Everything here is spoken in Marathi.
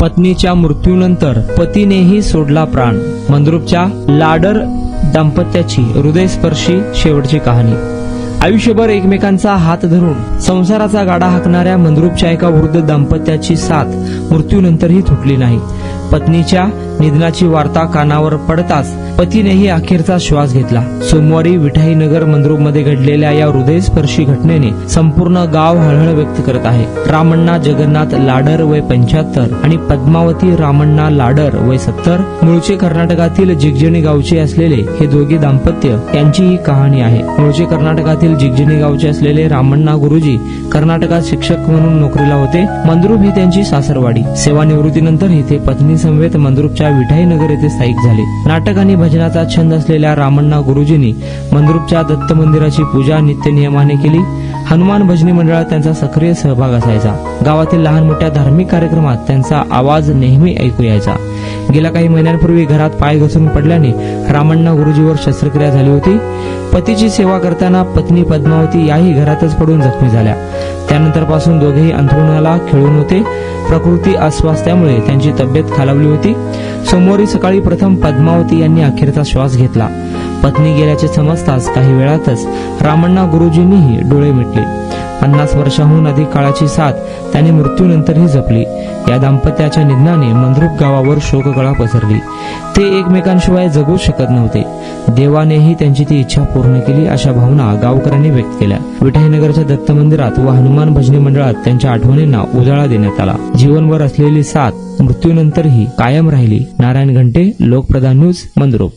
पत्नीच्या मृत्यूनंतर पतीनेही सोडला प्राण. मंद्रुपच्या लाडर दाम्पत्याची हृदयस्पर्शी शेवटची कहाणी. आयुष्यभर एकमेकांचा हात धरून संसाराचा गाडा हाकणाऱ्या मंद्रुपच्या एका वृद्ध दाम्पत्याची साथ मृत्यूनंतरही तुटली नाही. पत्नीच्या निधनाची वार्ता कानावर पडताच पतीनेही अखेरचा श्वास घेतला. सोमवारी विठाईनगर मंद्रुपमध्ये घडलेल्या या हृदयस्पर्शी घटनेने संपूर्ण गाव हळहळ व्यक्त करत आहे. रामण्णा जगन्नाथ लाडर वय 75 आणि पद्मावती रामण्णा लाडर वय 70 मूळचे कर्नाटकातील जिगजणी गावचे असलेले हे दोघे दाम्पत्य यांची ही कहाणी आहे. मूळचे कर्नाटकातील जिगजणी गावचे असलेले रामण्णा गुरुजी कर्नाटकात शिक्षक म्हणून नोकरीला होते. मंद्रुप ही त्यांची सासरवाडी. सेवानिवृत्तीनंतर इथे पत्नी समवेत मंद्रुपच्या विठाईनगर येथे स्थायिक झाले. नाटक आणि भजनाचा छंद असलेल्या रामण्णा गुरुजींनी मंद्रुपच्या दत्त मंदिराची पूजा नित्य नियमाने केली. हनुमान भजनी मंडळात त्यांचा सक्रिय सहभाग असायचा. गावातील लहान मोठ्या धार्मिक कार्यक्रमात त्यांचा आवाज नेहमी ऐकू यायचा. गेल्या काही महिन्यांपूर्वी घरात पाय घसरून पडल्याने रामण्णा गुरुजीवर शस्त्रक्रिया झाली होती. पतीची सेवा करताना पत्नी पद्मावती याही घरातच पडून जखमी झाल्या. त्यानंतर पासून दोघेही अंथरुणाला खिळून होते. प्रकृती अस्वास्थ्यामुळे त्यांची तब्येत खालावली होती. सोमवारी सकाळी प्रथम पद्मावती यांनी अखेरचा श्वास घेतला. पत्नी गेल्याचे समजताच काही वेळातच रामण्णा गुरुजींनीही डोळे मिटले. 50 वर्षांहून अधिक काळाची साथ त्यांनी मृत्यूनंतरही जपली. या दाम्पत्याच्या निधनाने मंद्रुप गावावर शोककळा पसरली. ते एकमेकांशिवाय जगू शकत नव्हते. देवानेही त्यांची ती इच्छा पूर्ण केली अशा भावना गावकऱ्यांनी व्यक्त केल्या. विठाईनगरच्या दत्त मंदिरात व हनुमान भजनी मंडळात त्यांच्या आठवणींना उजाळा देण्यात आला. जीवनभर असलेली साथ मृत्यूनंतरही कायम राहिली. नारायण घंटे, लोकप्रधान न्यूज, मंद्रुप.